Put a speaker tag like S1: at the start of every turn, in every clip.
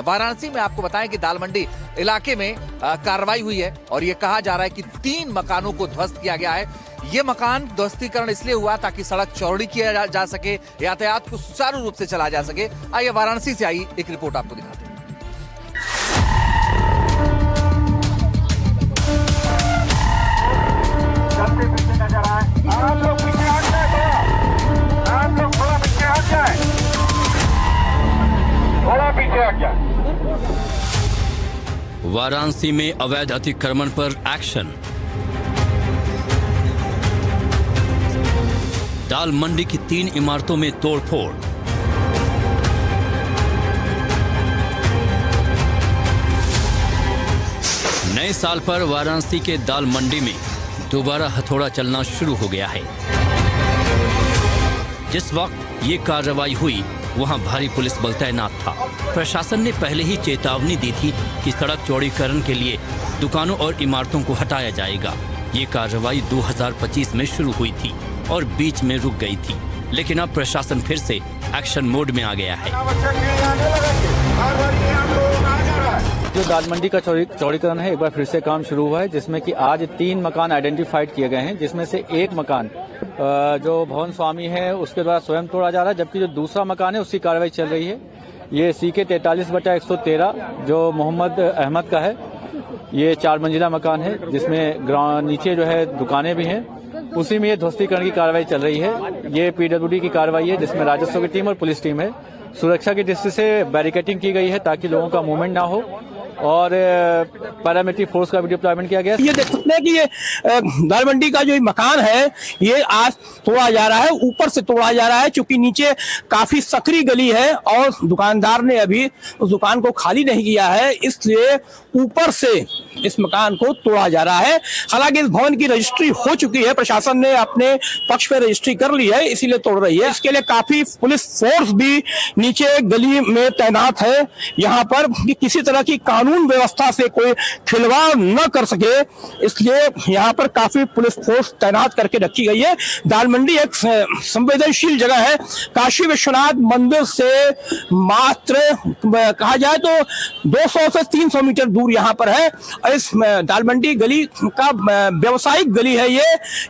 S1: वाराणसी में आपको बताएं कि दाल मंडी इलाके में कार्रवाई हुई है और ये कहा जा रहा है कि 3 मकानों को ध्वस्त किया गया है। ये मकान ध्वस्तीकरण इसलिए हुआ ताकि सड़क चौड़ी किया जा सके, यातायात को सुचारू रूप से चला जा सके। आइए वाराणसी से आई एक रिपोर्ट आपको दिखाते हैं।
S2: वाराणसी में अवैध अतिक्रमण पर एक्शन। दाल मंडी की 3 इमारतों में तोड़फोड़। नए साल पर वाराणसी के दाल मंडी में दोबारा हथौड़ा चलना शुरू हो गया है। जिस वक्त ये कार्रवाई हुई वहां भारी पुलिस बल तैनात था। प्रशासन ने पहले ही चेतावनी दी थी कि सड़क चौड़ीकरण के लिए दुकानों और इमारतों को हटाया जाएगा। ये कार्रवाई 2025 में शुरू हुई थी और बीच में रुक गई थी, लेकिन अब प्रशासन फिर से एक्शन मोड में आ गया है।
S3: जो दाल मंडी का चौड़ीकरण है, एक बार फिर से काम शुरू हुआ है, जिसमें कि आज 3 मकान आइडेंटिफाइड किए गए हैं, जिसमें से एक मकान जो भवन स्वामी है उसके द्वारा स्वयं तोड़ा जा रहा है, जबकि जो दूसरा मकान है उसकी कार्रवाई चल रही है। ये CK 43/113 जो मोहम्मद अहमद का है। ये 4 मंजिला मकान है, जिसमें नीचे जो है दुकानें भी हैं। उसी में ये ध्वस्तीकरण की कार्रवाई चल रही है। ये PWD की कार्रवाई है, जिसमें राजस्व की टीम और पुलिस टीम है। सुरक्षा की दृष्टि से बैरिकेडिंग की गई है ताकि लोगों का मूवमेंट ना हो, और पैरामिलिट्री फोर्स का भी डिप्लॉयमेंट किया गया है।
S4: ये देख सकते हैं कि ये दाल मंडी का जो मकान है ये आज तोड़ा जा रहा है, ऊपर से तोड़ा जा रहा है, क्योंकि नीचे काफी सकरी गली है और दुकानदार ने अभी उस दुकान को खाली नहीं किया है, इसलिए ऊपर से इस मकान को तोड़ा जा रहा है। हालांकि इस भवन की रजिस्ट्री हो चुकी है, प्रशासन ने अपने पक्ष पे रजिस्ट्री कर ली है, इसीलिए तोड़ रही है। इसके लिए काफी पुलिस फोर्स भी नीचे गली में तैनात है यहाँ पर, कि किसी तरह की कानून व्यवस्था से कोई खिलवाड़ न कर सके, इसलिए यहाँ पर काफी पुलिस फोर्स तैनात करके रखी गई है। दाल मंडी एक संवेदनशील जगह है। काशी विश्वनाथ मंदिर से मात्र कहा जाए तो 200 से 300 मीटर दूर यहाँ पर है। इस दाल मंडी गली का व्यवसायिक गली है ये।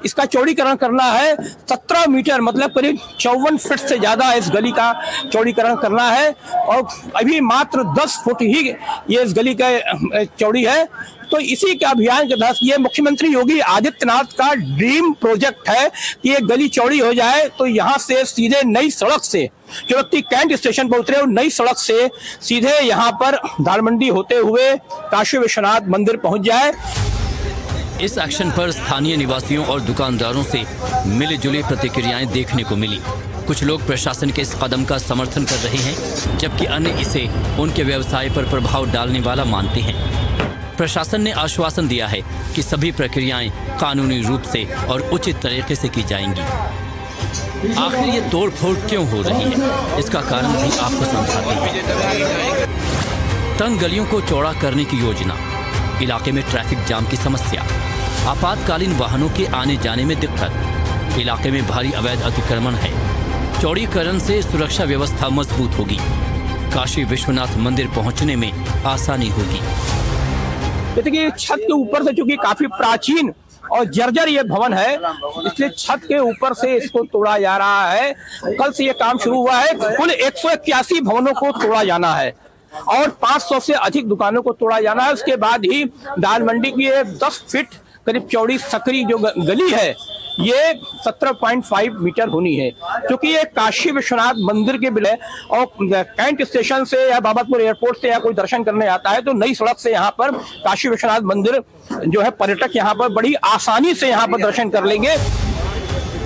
S4: इसका चौड़ीकरण करना है 17 मीटर, मतलब करीब 54 फीट से ज्यादा इस गली का चौड़ीकरण करना है, और अभी मात्र 10 फुट ही ये इस गली का चौड़ी है। तो इसी के अभियान के तहत ये मुख्यमंत्री योगी आदित्यनाथ का ड्रीम प्रोजेक्ट है कि ये गली चौड़ी हो जाए, तो यहाँ से सीधे नई सड़क से जो व्यक्ति कैंट स्टेशन पर उतरे, नई सड़क से सीधे यहाँ पर दाल मंडी होते हुए काशी विश्वनाथ मंदिर पहुंच जाए।
S2: इस एक्शन पर स्थानीय निवासियों और दुकानदारों से मिली जुली प्रतिक्रियाएं देखने को मिली। कुछ लोग प्रशासन के इस कदम का समर्थन कर रहे हैं, जबकि अन्य इसे उनके व्यवसाय पर प्रभाव डालने वाला मानते हैं। प्रशासन ने आश्वासन दिया है कि सभी प्रक्रियाएं कानूनी रूप से और उचित तरीके से की जाएंगी। आखिर ये तोड़फोड़ क्यों हो रही है, इसका कारण भी आपको समझाते हैं। तंग गलियों को चौड़ा करने की योजना, इलाके में ट्रैफिक जाम की समस्या, आपातकालीन वाहनों के आने जाने में दिक्कत, इलाके में भारी अवैध अतिक्रमण है। चौड़ीकरण से सुरक्षा व्यवस्था मजबूत होगी, काशी विश्वनाथ मंदिर पहुंचने में आसानी होगी।
S4: देखिए, छत के ऊपर से चूंकि काफी प्राचीन और जर्जर ये भवन है, इसलिए छत के ऊपर से इसको तोड़ा जा रहा है। कल से ये काम शुरू हुआ है। कुल 181 भवनों को तोड़ा जाना है और 500 से अधिक दुकानों को तोड़ा जाना है। उसके बाद ही दाल मंडी की 10 फीट करीब चौड़ी सकरी जो गली है ये 17.5 मीटर होनी है, क्योंकि ये काशी विश्वनाथ मंदिर के बिल है, और कैंट स्टेशन से या बाबतपुर एयरपोर्ट से या कोई दर्शन करने आता है तो नई सड़क से यहाँ पर काशी विश्वनाथ मंदिर जो है पर्यटक यहाँ पर बड़ी आसानी से यहाँ पर दर्शन कर लेंगे।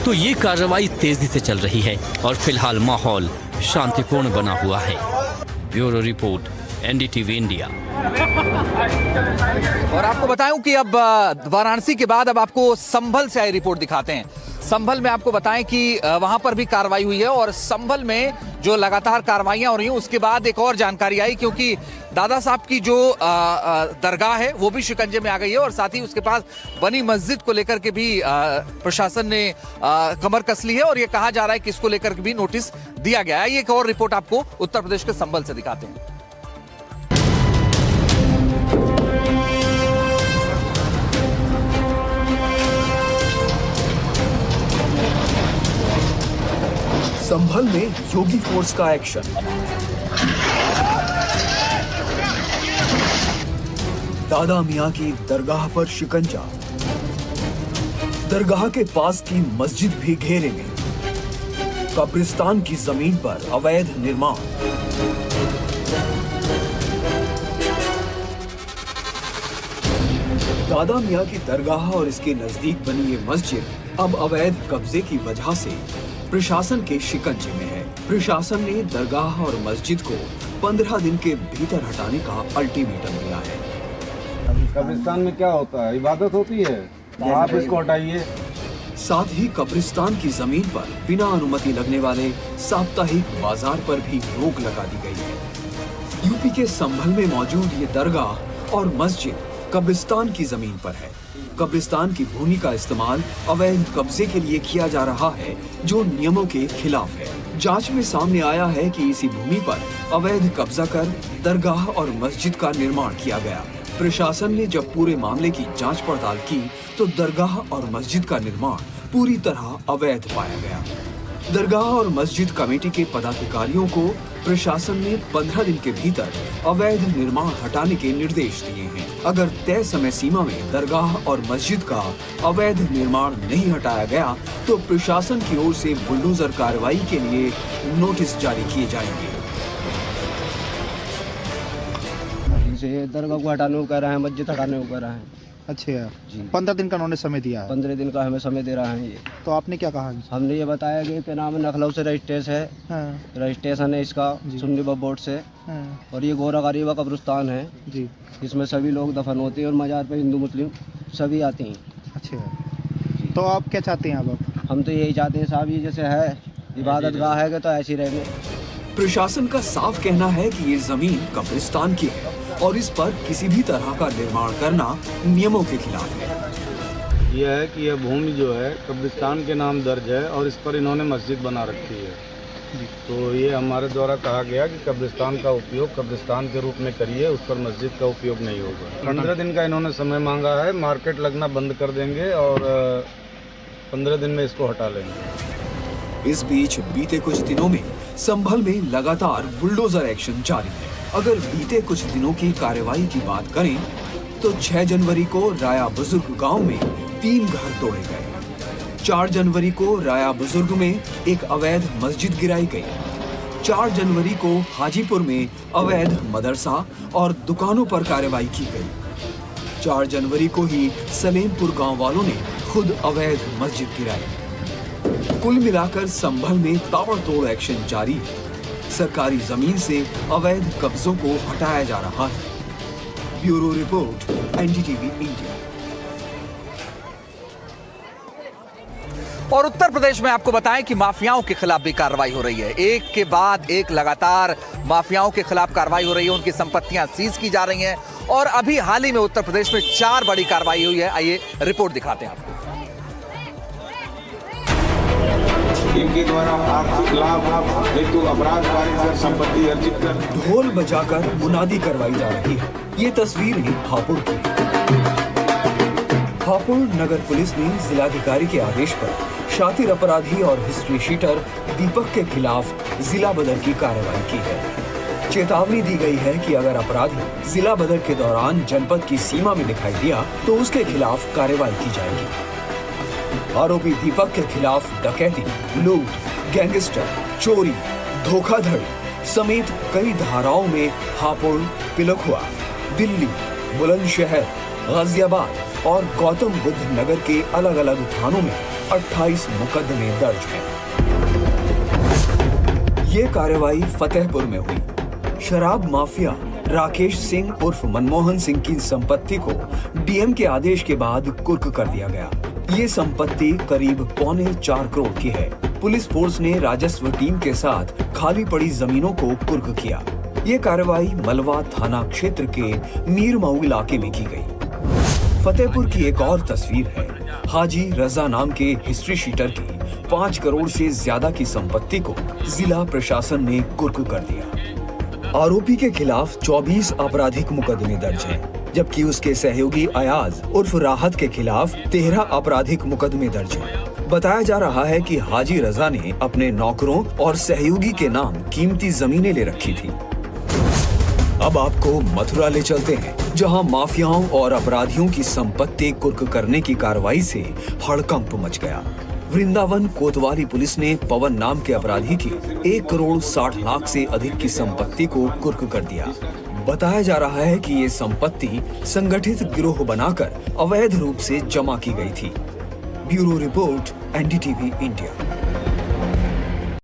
S2: तो ये कार्रवाई तेजी से चल रही है और फिलहाल माहौल शांतिपूर्ण बना हुआ है। Bureau report, NDTV India.
S1: और आपको बताऊं कि अब वाराणसी के बाद अब आपको संभल से आई रिपोर्ट दिखाते हैं। संभल में आपको बताएं कि वहां पर भी कार्रवाई हुई है, और संभल में जो लगातार कार्रवाइयां हो रही हैं उसके बाद एक और जानकारी आई, क्योंकि दादा साहब की जो दरगाह है वो भी शिकंजे में आ गई है, और साथ ही उसके पास बनी मस्जिद को लेकर के भी प्रशासन ने कमर कस ली है, और ये कहा जा रहा है कि इसको लेकर के भी नोटिस दिया गया है। ये एक और रिपोर्ट आपको उत्तर प्रदेश के संभल से दिखाते हैं।
S5: में योगी फोर्स का एक्शन। दादा मियां की दरगाह पर शिकंजा, दरगाह के पास की मस्जिद भी घेरे में, कब्रिस्तान की जमीन पर अवैध निर्माण। दादा मियां की दरगाह और इसके नजदीक बनी ये मस्जिद अब अवैध कब्जे की वजह से प्रशासन के शिकंजे में है। प्रशासन ने दरगाह और मस्जिद को 15 दिन के भीतर हटाने का अल्टीमेटम दिया है।
S6: कब्रिस्तान में क्या होता है, इबादत होती है, तो आप इसको हटाइए।
S5: साथ ही कब्रिस्तान की जमीन पर बिना अनुमति लगने वाले साप्ताहिक बाजार पर भी रोक लगा दी गई है। यूपी के संभल में मौजूद ये दरगाह और मस्जिद कब्रिस्तान की जमीन पर है। कब्रिस्तान की भूमि का इस्तेमाल अवैध कब्जे के लिए किया जा रहा है, जो नियमों के खिलाफ है। जांच में सामने आया है कि इसी भूमि पर अवैध कब्जा कर दरगाह और मस्जिद का निर्माण किया गया। प्रशासन ने जब पूरे मामले की जांच पड़ताल की तो दरगाह और मस्जिद का निर्माण पूरी तरह अवैध पाया गया। दरगाह और मस्जिद कमेटी के पदाधिकारियों को प्रशासन ने 15 दिन के भीतर अवैध निर्माण हटाने के निर्देश दिए हैं। अगर तय समय सीमा में दरगाह और मस्जिद का अवैध निर्माण नहीं हटाया गया तो प्रशासन की ओर से बुलडोजर कार्रवाई के लिए नोटिस जारी किए जाएंगे।
S7: दरगाह को हटाने को कह रहे हैं, मस्जिद हटाने को कह रहे हैं।
S8: अच्छा जी, 15 दिन का उन्होंने समय दिया है।
S7: 15 दिन का हमें समय दे रहा है ये।
S8: तो आपने क्या कहा?
S7: हमने ये बताया कि के नाम लखनऊ से रजिस्ट्रेशन है।
S8: हाँ।
S7: रजिस्ट्रेशन है इसका सुन्नी वक्फ बोर्ड से।
S8: हाँ।
S7: और ये गोरा गरीबा कब्रिस्तान है
S8: जी,
S7: इसमें सभी लोग दफन होते हैं और मजार पे हिंदू मुस्लिम सभी आते हैं।
S8: अच्छा, तो आप क्या चाहते हैं अब?
S7: हम तो यही चाहते हैं साहब, ये जैसे है इबादत गाह है तो ऐसे ही रहेंगे।
S5: प्रशासन का साफ कहना है कि ये जमीन कब्रिस्तान की है और इस पर किसी भी तरह का निर्माण करना नियमों के खिलाफ है।
S6: यह है कि यह भूमि जो है कब्रिस्तान के नाम दर्ज है और इस पर इन्होंने मस्जिद बना रखी है। तो ये हमारे द्वारा कहा गया कि कब्रिस्तान का उपयोग कब्रिस्तान के रूप में करिए, उस पर मस्जिद का उपयोग नहीं होगा। 15 दिन का इन्होंने समय मांगा है, मार्केट लगना बंद कर देंगे और 15 दिन में इसको हटा लेंगे।
S5: इस बीच बीते कुछ दिनों में संभल में लगातार बुलडोजर एक्शन जारी है। अगर बीते कुछ दिनों की कार्रवाई की बात करें तो 6 जनवरी को राया बुजुर्ग गांव में 3 घर तोड़े गए। 4 जनवरी को राया बुजुर्ग में एक अवैध मस्जिद गिराई गई। 4 जनवरी को हाजीपुर में अवैध मदरसा और दुकानों पर कार्रवाई की गई। 4 जनवरी को ही सलेमपुर गांव वालों ने खुद अवैध मस्जिद गिराई। कुल मिलाकर संभल में ताबड़तोड़ एक्शन जारी है। सरकारी जमीन से अवैध कब्जों को हटाया जा रहा है। Bureau report, NDTV India.
S1: और उत्तर प्रदेश में आपको बताएं कि माफियाओं के खिलाफ भी कार्रवाई हो रही है। एक के बाद एक लगातार माफियाओं के खिलाफ कार्रवाई हो रही है, उनकी संपत्तियां सीज की जा रही हैं। और अभी हाल ही में उत्तर प्रदेश में 4 बड़ी कार्रवाई हुई है। आइए रिपोर्ट दिखाते हैं आपको।
S9: इनके द्वारा आर्थिक लाभ हेतु अपराध कारित कर संपत्ति अर्जित कर
S5: ढोल बजाकर मुनादी करवाई जा रही है। ये तस्वीर है हापुड़ की। हापुड़ नगर पुलिस ने जिलाधिकारी के आदेश पर शातिर अपराधी और हिस्ट्री शीटर दीपक के खिलाफ जिला बदर की कार्रवाई की है। चेतावनी दी गई है कि अगर अपराधी जिला बदर के दौरान जनपद की सीमा में दिखाई दिया तो उसके खिलाफ कार्रवाई की जाएगी। आरोपी दीपक के खिलाफ डकैती, लूट, गैंगस्टर, चोरी, धोखाधड़ी समेत कई धाराओं में हापुड़, पिलखुआ, दिल्ली, बुलंदशहर, गाजियाबाद और गौतम बुद्ध नगर के अलग अलग थानों में 28 मुकदमे दर्ज हैं। ये कार्रवाई फतेहपुर में हुई। शराब माफिया राकेश सिंह उर्फ मनमोहन सिंह की संपत्ति को डीएम के आदेश के बाद कुर्क कर दिया गया। ये संपत्ति करीब 3.25 करोड़ की है। पुलिस फोर्स ने राजस्व टीम के साथ खाली पड़ी जमीनों को कुर्क किया। ये कार्रवाई मलवा थाना क्षेत्र के मीरमऊ इलाके में की गई। फतेहपुर की एक और तस्वीर है। हाजी रजा नाम के हिस्ट्री शीटर की 5 करोड़ से ज्यादा की संपत्ति को जिला प्रशासन ने कुर्क कर दिया। आरोपी के खिलाफ 24 आपराधिक मुकदमे दर्ज हैं, जबकि उसके सहयोगी अयाज उर्फ राहत के खिलाफ 13 आपराधिक मुकदमे दर्ज हैं। बताया जा रहा है कि हाजी रजा ने अपने नौकरों और सहयोगी के नाम कीमती जमीनें ले रखी थी। अब आपको मथुरा ले चलते हैं, जहां माफियाओं और अपराधियों की संपत्ति कुर्क करने की कार्रवाई से हड़कंप मच गया। वृंदावन कोतवाली पुलिस ने पवन नाम के अपराधी की 1 करोड़ 60 लाख से अधिक की संपत्ति को कुर्क कर दिया। बताया जा रहा है कि ये संपत्ति संगठित गिरोह बनाकर अवैध रूप से जमा की गई थी। Bureau report, NDTV India.